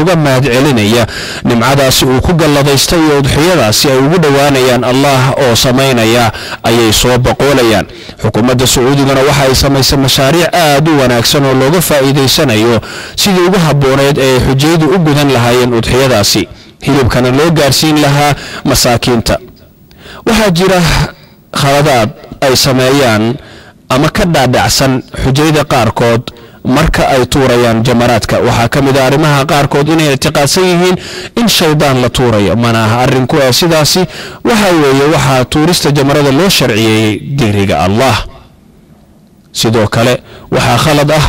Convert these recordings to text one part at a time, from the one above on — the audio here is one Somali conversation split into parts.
uga mahad celinaya nimcadaasi uu ku galladaystay iyo udxiyadaasi ay ugu dhowaanayaan allah oo samaynaya ayay soo boqolayaan xukuumadda sacuudigana waxa ay samaysay mashaariic aad u wanaagsan oo looga faa'iideysanayo sidii ugu habbooneed ee xujayadu u gudan lahaayeen udxiyadaasi hilibkana loo gaarsiin lahaa masaakiinta waxaa jira khaladaad ay sameeyaan ama ka dhaadhacsan xujayada qaarkood marka ay tuurayaan jamaraadka waxaa ka mid ah arrimaha qaarkood inay ictiqaadsan yihiin in shaydaan la tuurayo mana aha arrinku ee sidaasi waxa weeye waxaa tuurista jamarada loo sharciyeeyey dikriga allah sidoo kale waxaa khalad ah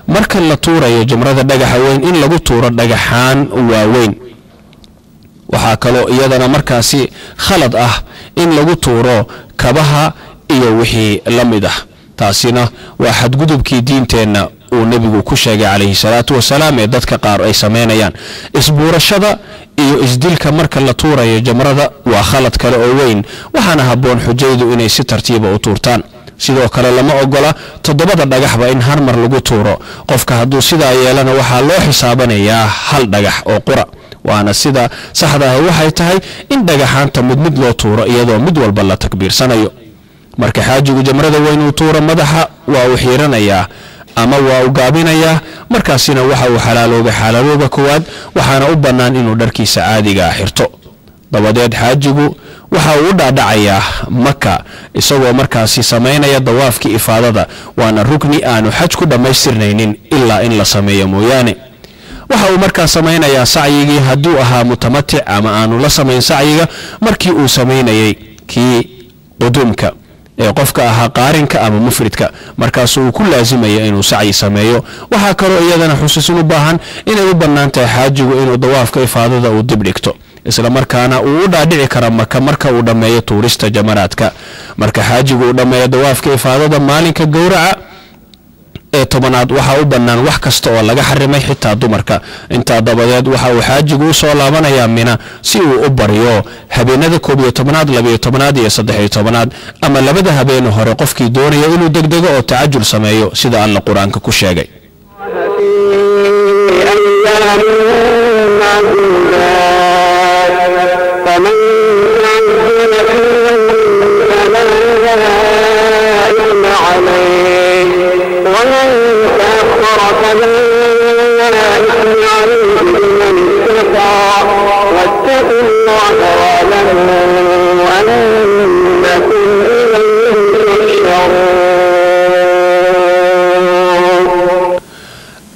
marka la tuurayo jamrada dhagaxa weyn in lagu tuuro dhagaxaan waaweyn waxaa kaloo iyadana markaasi khalad ah in lagu tuuro kabaha iyo wixii la mid ah taasina waa xadgudubkii diinteenna uu nabigu ku sheegay calayhi salaatu wasalaam ee dadka qaar ay sameynayaan isbuurashada iyo isdilka marka la tuurayo jamrada waa khalad kale oo weyn waxaana habboon xujaydu inay si tartiiba u tuurtaan sidoo kale lama ogola toddobada dhagaxba in har mar lagu tuuro qofka hadduu sidaa yeelana waxaa loo xisaabanayaa hal dhagax oo qura waana sida saxda ah waxay tahay in dhagaxaanta mid loo tuuro iyadoo mid walba la takbiirsanayo marka xaajigu jamrada weyn uu tuuro madaxa waa uu xiiranayaa ama waa uu gaabinayaa markaasina waxa uu xalaalooba koowaad waxaana u bannaan inuu dharkiisa caadiga xirto dabadeed xaajigu waxa uu dhaadhacayaa maka isagoo markaasi sameynaya dawaafkii ifaadada waana rukni aanu xaj ku dhammaystirnaynin ilaa in la sameeyo mooyaane waxa uu markaa sameynayaa sacyigii hadduu ahaa mutamatic ama aanu la samayn sacyiga markii uu sameynayay kii qudumka ee qofka ahaa qaarinka ama mufridka markaas uu ku laazimaya inuu sacyi sameeyo waxa kaloo iyadana xusuusin u baahan inay u bannaan tahay xaajigu inuu dawaafka ifaadada uu dib dhigto isla markaana uu u dhaadhici kara maka marka uu dhammeeyo tuurista jamaraadka marka xaajigu uu dhammeeyo dawaafka ifaadada maalinka gowraca ee tobanaad waxa u bannaan wax kasta oo laga xarimay xitaa dumarka inta dabadeed waxa uu xaajigu u soo laabanayaa mina si uu u baryo habeenada 11aad 12aad iyo 13aad ama labada habeen hore qofkii doonaya inuu degdego oo tacajul sameeyo sida alla quraanka ku sheegay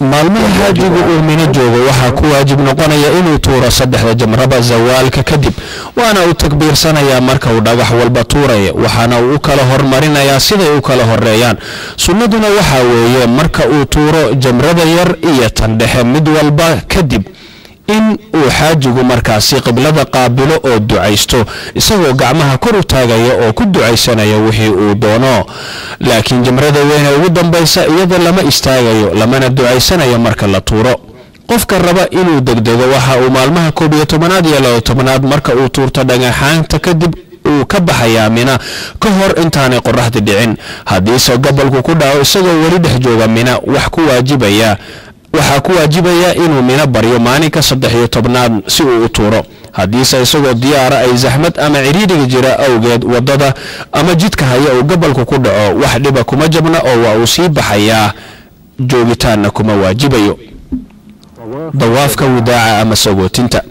maalmaha xaajigu uu mina joogo waxaa ku waajib noqonaya inuu tuuro saddexda jamraba zawaalka kadib waana uu takbiirsanayaa marka uu dhagax walba tuuraya waxaana uu kala hormarinayaa siday u kala horeeyaan sunnaduna waxa weeye marka uu tuuro jamrada yar iyo tan dhexe mid walba kadib in uu xaajigu markaasi qiblada qaabilo oo ducaysto isagoo gacmaha kor u taagaya oo ku ducaysanaya wixii uu doono laakiin jamrada weyn ee ugu dambaysa iyada lama istaagayo lamana ducaysanayo marka la tuuro qofka raba inuu degdego waxa uu maalmaha 11aad iyo 12aad marka uu tuurto dhagaxaanta kadib uu ka baxayaa mina ka hor intaanay qorraxda dhicin haddiise gobolku ku dhaco isagoo weli dhex jooga mina waxaa ku waajibaya inuu mina baryo maalinka 13aad si uu u tuuro haddiise isagoo diyaara ay zaxmad ama ciriiriga jira awgeed wadada ama jidka haya uu gobolku ku dhaco wax dhiba kuma jabna oo waa uu sii baxayaa joogitaanna kuma waajibayo dawaafka wadaaca ama sagootinta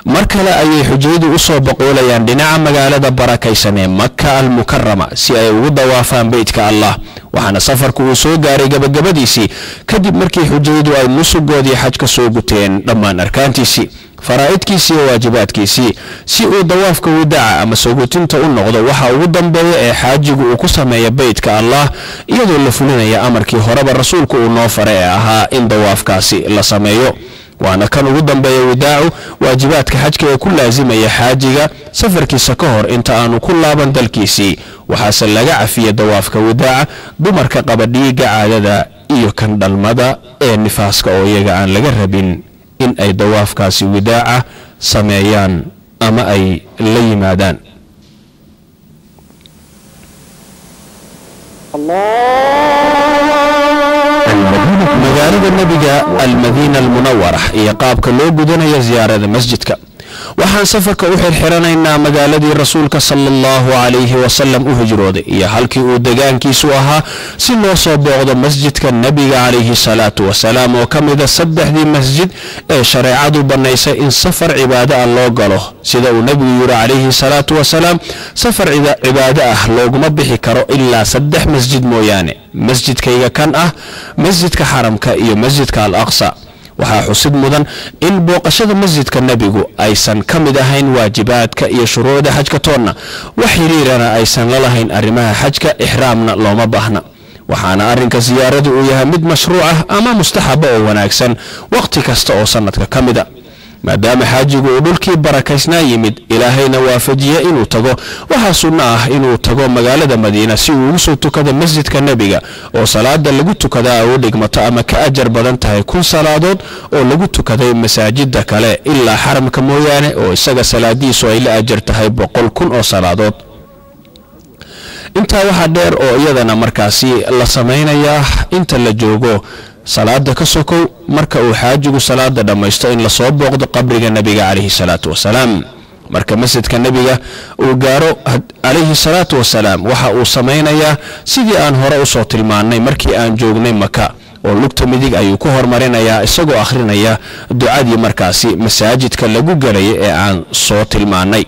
mar kale ayay xujayadu u soo boqolayaan dhinaca magaalada barakaysan ee Makka al-Mukarrama si ay ugu dawaafaan beedka Allah waxaana safarku uu soo gaaray gabagabadiisii kadib markii xujayadu ay nusugoodii xajka soo guteen dhammaan arkaantiisii faraa'idkiisii iyo waajibaadkiisii si uu dawaafka wadaaca ama sagootinta u noqdo waxa ugu dambeeya ee xaajigu uu ku sameeyo beedka Allah iyadoo la fulinaya amarkii horeba rasuulku uu noo faray ee ahaa in dawaafkaasi la sameeyo waana kan ugu dambeeya wadaacu waajibaadka xajka ee ku laazimaya xaajiga safarkiisa ka hor inta aanu ku laaban dalkiisii waxaase laga cafiyay dawaafka wadaaca dumarka qaba dhiigga caadada iyo kan dhalmada ee nifaaska oo iyaga aan laga rabin in ay dawaafkaasi wadaaca sameeyaan ama ay la yimaadaan magaalada nabiga almadiina almunawwara iyo qaabka loo gudanayo ziyaarada masjidka. waxaan safarka u xirxiranaynaa magaaladii rasuulka sallallahu alayhi wa sallam u hijrooday iyo halkii uu deegaankiisu ahaa si loo soo booqdo masjidka nabiga alayhi salaatu wasalaam oo kamida saddexdii masjid ee shareecadu banaysay in safar cibaado ah loo galo sida uu nabigu yiri alayhi salaatu wasalaam safar cibaado ah looguma bixi karo ilaa saddex masjid mooyaane masjidkayga kan ah masjidka xaramka iyo masjidka al-aqsa. waxaa xusid mudan in booqashada masjidka nabigu aysan ka mid ahayn waajibaadka iyo shuruucda xajka toonna wax xiriirana aysan la lahayn arrimaha xajka ihraamna looma baahna. waxaana arrinka ziyaaradu uu yahay mid mashruuc ah ama mustaxab oo wanaagsan waqti kasta oo sanadka ka mid ah maadaama xaajigu uu dhulkii barakaysnaa yimid ilaahayna waafajiye inuu tago. waxaa sunno ah inuu tago magaalada madiina si uu ugu soo tukado masjidka nabiga oo salaada lagu tukadaa u dhigmato ama ka ajar badan tahay 1000 salaadood oo lagu tukaday masaajida kale ilaa xaramka mooyaane oo isaga salaadiisu ay la ajar tahay 100,000 oo salaadood. intaa waxaa dheer oo iyadana markaasi la samaynayaa inta la joogo salaada ka sokow marka uu xaajigu salaada dhamaysto in la soo booqdo qabriga nabiga alayhi salaatu wasalaam. marka masjidka nabiga uu gaaro alayhi salaatu wasalaam waxa uu samaynayaa sidii aan hore u soo tilmaanay markii aan joognay Maka oo lugta midig ayuu ku hormarinayaa isagoo akhrinaya ducadii markaasi masaajidka lagu galay ee aan soo tilmaanay.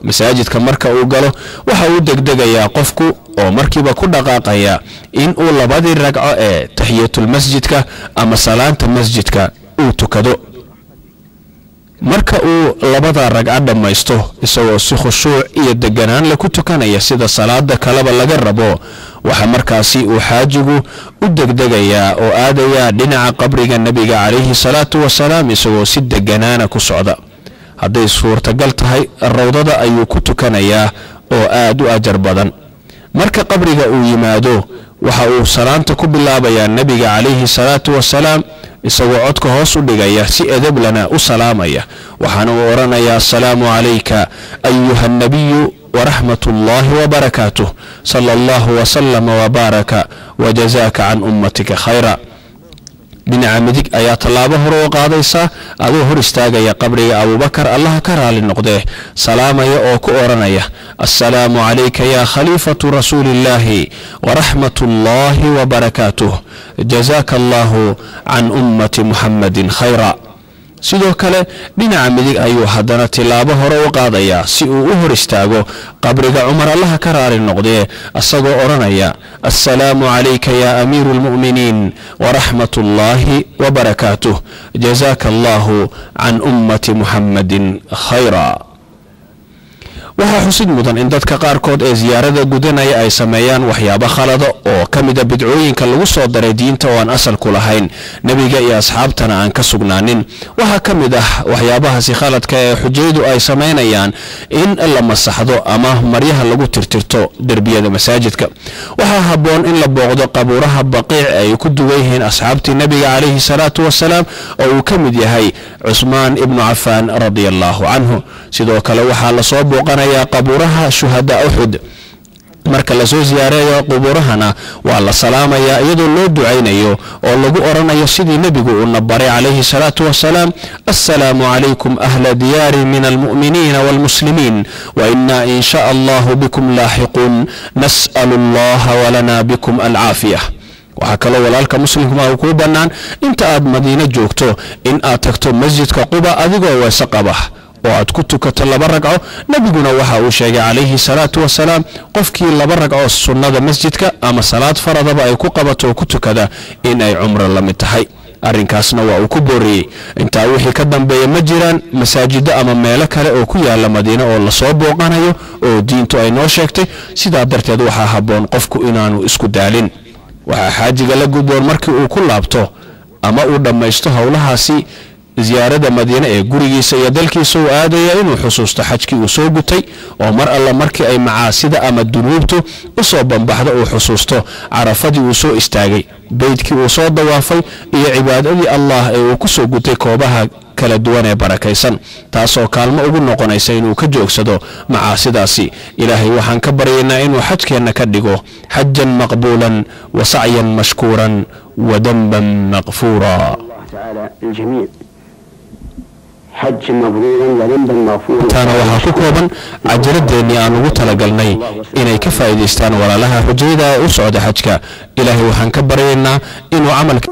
masaajidka marka uu galo waxa uu degdegayaa qofku oo markiiba ku dhaqaaqaya in uu labadii ragco ee tahiyatul masjidka ama salaanta masjidka uu tukado. marka uu labada ragco dhamaysto isagoo si khushuuc iyo deganaan la ku tukanaya sida salaada kaleba laga rabo waxa markaasi uu xaajigu u degdegayaa oo aadaya dhinaca qabriga nabiga alayhi salaatu wasalaam isagoo si deganaana ku socda. hadday suurtagal tahay rawdada ayuu ku tukanayaa oo aad u ajar badan. marka qabriga uu yimaado waxa uu salaanta ku bilaabayaa nabiga alayhi salaatu wasalaam isagoo codka hoos u dhigaya si edeb lana u salaamaya waxaana uu oranayaa assalaamu alayka ayuha nabiyyu wa rahmatullahi wa barakatuh sallallahu wa sallama wa baraka wa jazaaka an ummatika khayra. dhinaca midig ayaa talaabo hore u qaadaysa adoo hor istaagaya qabriga Abubakar Allah ka raali noqdee salaamaya oo ku oranaya assalaamu alayka ya khalifatu rasuulillahi wa rahmatullahi wa barakatuh jazaakallahu an ummati muhammadin khayra. sidoo kale dhinaca midig ayuu haddana tilaabo hore u qaadaya si uu u hor istaago qabriga Umar Allah ka raali noqdee asagoo oranaya assalaamu alayka ya amiirul mu'miniin wa rahmatullahi wa barakatuh jazaakallahu an ummati muhammadin khayra. waxaa xusid mudan in dadka qaarkood ee ziyaarada gudanaya ay sameeyaan waxyaabo khalad oo kamida bidcooyinka lagu soo daray diinta oo aan asal ku lahayn nabiga iyo asxaabtana aan ka sugnaanin. waxa kamid ah waxyaabahaasi khaladka ee xujaydu ay sameynayaan in la masaxdo ama maryaha lagu tirtirto darbiyada masaajidka. waxa haboon in la booqdo qabuuraha baqiic ay ku duwayeen asxaabtii nabiga alayhi salaatu wasalaam oo uu kamid yahay Uthman ibn Affan radiyallahu anhu. sidoo kale waxa la soo booqanaya qabuuraha shuhada Uhud. marka la soo ziyaareeyo qubuurahana waa la salaamaya iyadoo loo duceynayo oo lagu oranayo sidii nabigu uu nabaray alayhi salaatu wasalaam assalaamu alaykum ahla diyaari min almu'miniina walmuslimiin wa inna insha Allah bikum laahiqun nas'alu Allah wa lana bikum al'aafiyah. waxa kale walaalka muslimka ku banaan inta aad Madiina joogto in aad tagto masjidka Quba adigoo weesa qaba oo aad ku tukato laba ragco. nabiguna waxa uu sheegay alayhi salaatu wasalaam qofkii laba ragco sunnada masjidka ama salaad faradaba ay ku qabato ku tukada in ay umra la mid tahay. arrinkaasna waa uu ku booriyay inta wixii ka dambeeya ma jiraan masaajida ama meelo kale oo ku yaala Madiina oo la soo booqanayo oo diintu ay noo sheegtay. sidaa darteed waxa haboon qofku inaanu isku daalin. waxa xaajiga la gudboon markii uu ku laabto ama uu dhamaysto hawlahaasi ziyaarada Madiina ee gurigiisa iyo dalkiisa uu aadaya inuu xusuusto xajkii uu soo gutay oo mar alla markii ay macaasida ama dunuubtu u soo banbaxdo uu xusuusto carafadii uu soo istaagay beydkii uu soo dawaafay iyo cibaadadii Allah ee uu ku soo gutay koobaha kala duwan ee barakaysan taasoo kaalmo ugu noqonaysa inuu ka joogsado macaasidaasi. ilaahay waxaan ka baryaynaa inuu xajkeena ka dhigo xajjan maqbuulan wa sa'yan mashkuuran وذنبا مغفورا. الله تعالى الجميع حج مبرورا وذنبا مغفورا. taana waxaa ku kooban cajiradeenii aan ugu talagalnay inay ka faa'iidaystaan walaalaha xujayda ee u socda xajka. ilaahay waxaan ka baryaynaa inuu camalka